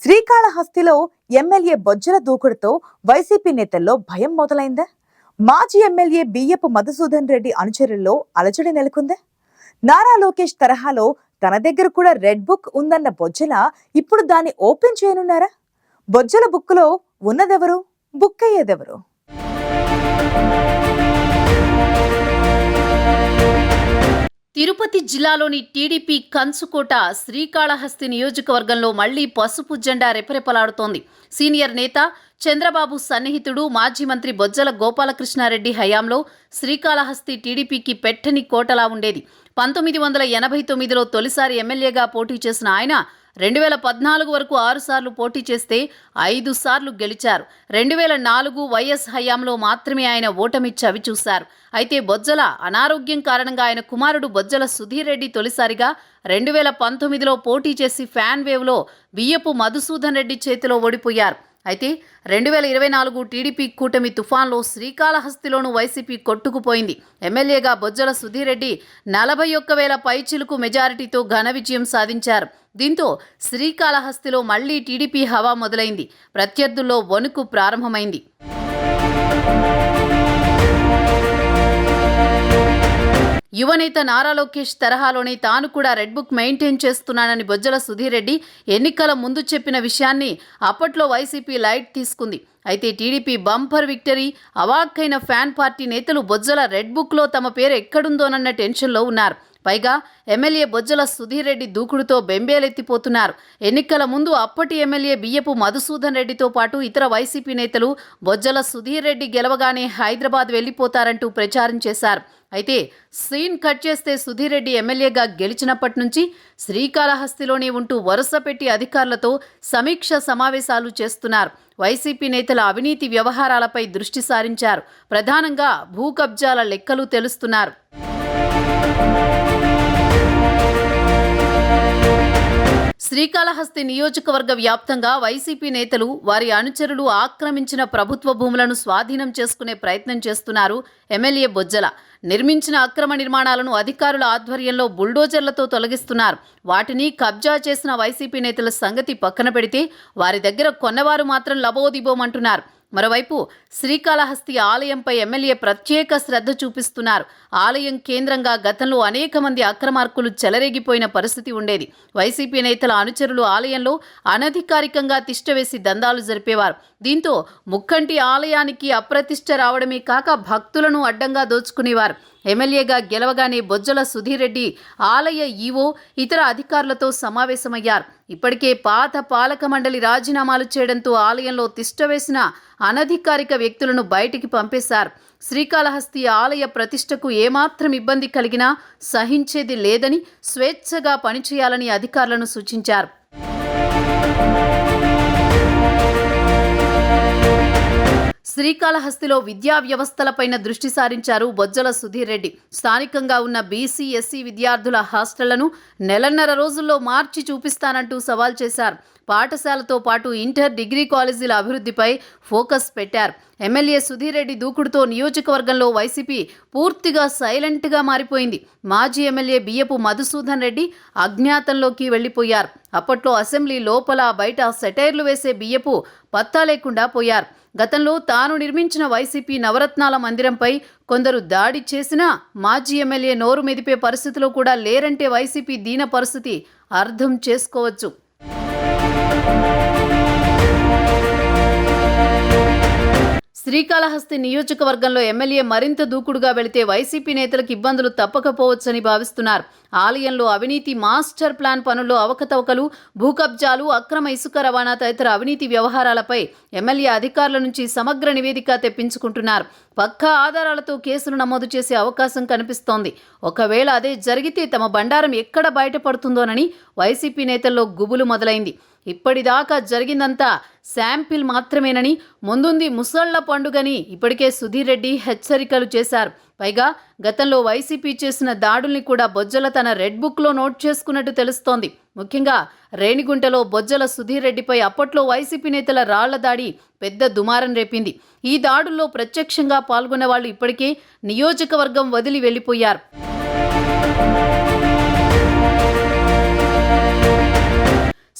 శ్రీకాళహస్తిలో MLA Bojjala దూకుడుతో YCP నేతల్లో భయం మొదలైందా? మాజీ ఎమ్మెల్యే బియ్యపు మధుసూదన్ రెడ్డి అనుచరుల్లో అలజడి నెలకొందా? నారా లోకేష్ తరహాలో తన దగ్గర కూడా రెడ్ బుక్ ఉందన్న బొజ్జల ఇప్పుడు దాన్ని ఓపెన్ చేయనున్నారా? బొజ్జల బుక్కులో ఉన్నదెవరు, బుక్ అయ్యేదెవరు? తిరుపతి జిల్లాలోని టీడీపీ కంచుకోట శ్రీకాళహస్తి నియోజకవర్గంలో మళ్లీ పసుపు జెండా రెపరెపలాడుతోంది. సీనియర్ నేత చంద్రబాబు సన్నిహితుడు మాజీ మంత్రి బొజ్జల గోపాలకృష్ణారెడ్డి హయాంలో శ్రీకాళహస్తి టీడీపీకి పెట్టని కోటలా ఉండేది. 1989లో తొలిసారి ఎమ్మెల్యేగా పోటీ చేసిన ఆయన 2014 వరకు 6 సార్లు పోటీ చేస్తే 5 సార్లు గెలిచారు. 2004 వైఎస్ హయాంలో మాత్రమే ఆయన ఓటమి చవిచూశారు. అయితే బొజ్జల అనారోగ్యం కారణంగా ఆయన కుమారుడు బొజ్జల సుధీర్ రెడ్డి తొలిసారిగా 2019లో పోటీ చేసి ఫ్యాన్ వేవ్లో బియ్యపు మధుసూదన్ రెడ్డి చేతిలో ఓడిపోయారు. అయితే 2024 టీడీపీ కూటమి తుఫాన్లో శ్రీకాళహస్తిలోనూ వైసీపీ కొట్టుకుపోయింది. ఎమ్మెల్యేగా బొజ్జల సుధీర్ రెడ్డి 41,000 పైచిలుకు మెజారిటీతో ఘన విజయం సాధించారు. దీంతో శ్రీకాళహస్తిలో మళ్లీ టీడీపీ హవా మొదలైంది. ప్రత్యర్థుల్లో వణుకు ప్రారంభమైంది. యువనేత నారా లోకేష్ తరహాలోనే తాను కూడా రెడ్ బుక్ మెయింటైన్ చేస్తున్నానని బొజ్జల సుధీర్ రెడ్డి ఎన్నికల ముందు చెప్పిన విషయాన్ని అప్పట్లో వైసీపీ లైట్ తీసుకుంది. అయితే టీడీపీ బంపర్ విక్టరీ, అవాక్కైన ఫ్యాన్ పార్టీ నేతలు బొజ్జల రెడ్ బుక్లో తమ పేరు ఎక్కడుందోనన్న టెన్షన్లో ఉన్నారు. పైగా ఎమ్మెల్యే బొజ్జల సుధీర్ రెడ్డి దూకుడుతో బెంబేలెత్తిపోతున్నారు. ఎన్నికల ముందు అప్పటి ఎమ్మెల్యే బియ్యపు మధుసూదన్ రెడ్డితో పాటు ఇతర వైసీపీ నేతలు బొజ్జల సుధీర్ రెడ్డి గెలవగానే హైదరాబాద్ వెళ్లిపోతారంటూ ప్రచారం చేశారు. అయితే సీన్ కట్ చేస్తే సుధీర్ రెడ్డి ఎమ్మెల్యేగా గెలిచినప్పటి నుంచి శ్రీకాళహస్తిలోనే ఉంటూ వరుస పెట్టి అధికారులతో సమీక్ష సమావేశాలు చేస్తున్నారు. వైసీపీ నేతల అవినీతి వ్యవహారాలపై దృష్టి సారించారు. ప్రధానంగా భూ కబ్జాల లెక్కలు తెలుస్తున్నారు. శ్రీకాళహస్తి నియోజకవర్గ వ్యాప్తంగా వైసీపీ నేతలు వారి అనుచరులు ఆక్రమించిన ప్రభుత్వ భూములను స్వాధీనం చేసుకునే ప్రయత్నం చేస్తున్నారు. ఎమ్మెల్యే బొజ్జల నిర్మించిన అక్రమ నిర్మాణాలను అధికారుల ఆధ్వర్యంలో బుల్డోజర్లతో తొలగిస్తున్నారు. వాటిని కబ్జా చేసిన వైసీపీ నేతల సంగతి పక్కన పెడితే వారి దగ్గర కొన్నవారు మాత్రం లబోదిబోమంటున్నారు. మరోవైపు శ్రీకాళహస్తి ఆలయంపై ఎమ్మెల్యే ప్రత్యేక శ్రద్ధ చూపిస్తున్నారు. ఆలయం కేంద్రంగా గతంలో అనేక మంది అక్రమార్కులు చెలరేగిపోయిన పరిస్థితి ఉండేది. వైసీపీ నేతల అనుచరులు ఆలయంలో అనధికారికంగా తిష్టవేసి దందాలు జరిపేవారు. దీంతో ముక్కంటి ఆలయానికి అప్రతిష్ట రావడమే కాక భక్తులను అడ్డంగా దోచుకునేవారు. ఎమ్మెల్యేగా గెలవగానే బొజ్జల సుధీర్ రెడ్డి ఆలయ ఈవో ఇతర అధికారులతో సమావేశమయ్యారు. ఇప్పటికే పాత పాలక మండలి రాజీనామాలు చేయడంతో ఆలయంలో తిష్టవేసిన అనధికారిక వ్యక్తులను బయటికి పంపేశారు. శ్రీకాళహస్తి ఆలయ ప్రతిష్టకు ఏమాత్రం ఇబ్బంది కలిగినా సహించేది లేదని స్వేచ్ఛగా పనిచేయాలని అధికారులను సూచించారు. శ్రీకాళహస్తిలో విద్యా వ్యవస్థలపైన దృష్టి సారించారు బొజ్జల సుధీర్ రెడ్డి. స్థానికంగా ఉన్న బీసీ, ఎస్సీ విద్యార్థుల హాస్టళ్లను నెలన్నర రోజుల్లో మార్చి చూపిస్తానంటూ సవాల్ చేశారు. పాఠశాలతో పాటు ఇంటర్, డిగ్రీ కాలేజీల అభివృద్ధిపై ఫోకస్ పెట్టారు. ఎమ్మెల్యే సుధీర్ రెడ్డి దూకుడుతో నియోజకవర్గంలో వైసీపీ పూర్తిగా సైలెంట్గా మారిపోయింది. మాజీ ఎమ్మెల్యే బియ్యపు మధుసూదన్ రెడ్డి అజ్ఞాతంలోకి వెళ్లిపోయారు. అప్పట్లో అసెంబ్లీ లోపల బయట సెటైర్లు వేసే బియ్యపు పత్తా లేకుండా పోయారు. గతంలో తాను నిర్మించిన వైసీపీ నవరత్నాల మందిరంపై కొందరు దాడి చేసినా మాజీ ఎమ్మెల్యే నోరు మెదిపే పరిస్థితిలో కూడా లేరంటే వైసీపీ దీన పరిస్థితి అర్థం చేసుకోవచ్చు. శ్రీకాళహస్తి నియోజకవర్గంలో ఎమ్మెల్యే మరింత దూకుడుగా వెళితే వైసీపీ నేతలకు ఇబ్బందులు తప్పకపోవచ్చని భావిస్తున్నారు. ఆలయంలో అవినీతి, మాస్టర్ ప్లాన్ పనుల్లో అవకతవకలు, భూ కబ్జాలు, అక్రమ ఇసుక రవాణా తదితర అవినీతి వ్యవహారాలపై ఎమ్మెల్యే అధికారుల నుంచి సమగ్ర నివేదిక తెప్పించుకుంటున్నారు. పక్కా ఆధారాలతో కేసులు నమోదు చేసే అవకాశం కనిపిస్తోంది. ఒకవేళ అదే జరిగితే తమ బండారం ఎక్కడ బయటపడుతుందోనని వైసీపీ నేతల్లో గుబులు మొదలైంది. ఇప్పటిదాకా జరిగిందంతా శాంపిల్ మాత్రమేనని, ముందుంది ముసళ్ల పండుగని ఇప్పటికే సుధీర్ రెడ్డి హెచ్చరికలు చేశారు. పైగా గతంలో వైసీపీ చేసిన దాడుల్ని కూడా బొజ్జల తన రెడ్ బుక్లో నోట్ చేసుకున్నట్టు తెలుస్తోంది. ముఖ్యంగా రేణిగుంటలో బొజ్జల సుధీర్ రెడ్డిపై అప్పట్లో వైసీపీ నేతల రాళ్ల దాడి పెద్ద దుమారం రేపింది. ఈ దాడుల్లో ప్రత్యక్షంగా పాల్గొన్న వాళ్ళు ఇప్పటికే నియోజకవర్గం వదిలి వెళ్లిపోయారు.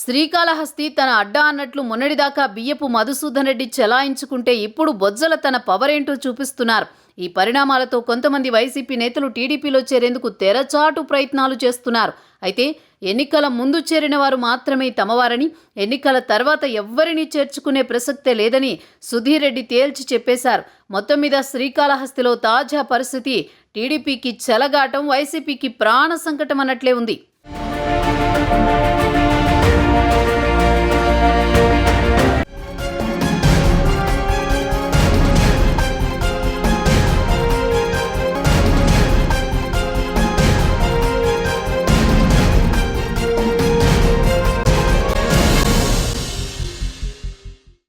శ్రీకాళహస్తి తన అడ్డా అన్నట్లు మొన్నటిదాకా బియ్యపు మధుసూదన్ రెడ్డి చెలాయించుకుంటే ఇప్పుడు బొజ్జల తన పవర్ ఏంటో చూపిస్తున్నారు. ఈ పరిణామాలతో కొంతమంది వైసీపీ నేతలు టీడీపీలో చేరేందుకు తెరచాటు ప్రయత్నాలు చేస్తున్నారు. అయితే ఎన్నికల ముందు చేరిన వారు మాత్రమే తమవారని, ఎన్నికల తర్వాత ఎవ్వరినీ చేర్చుకునే ప్రసక్తే లేదని సుధీర్ రెడ్డి తేల్చి చెప్పేశారు. మొత్తం మీద శ్రీకాళహస్తిలో తాజా పరిస్థితి టీడీపీకి చెలగాటం, వైసీపీకి ప్రాణ సంకటం అన్నట్లే ఉంది.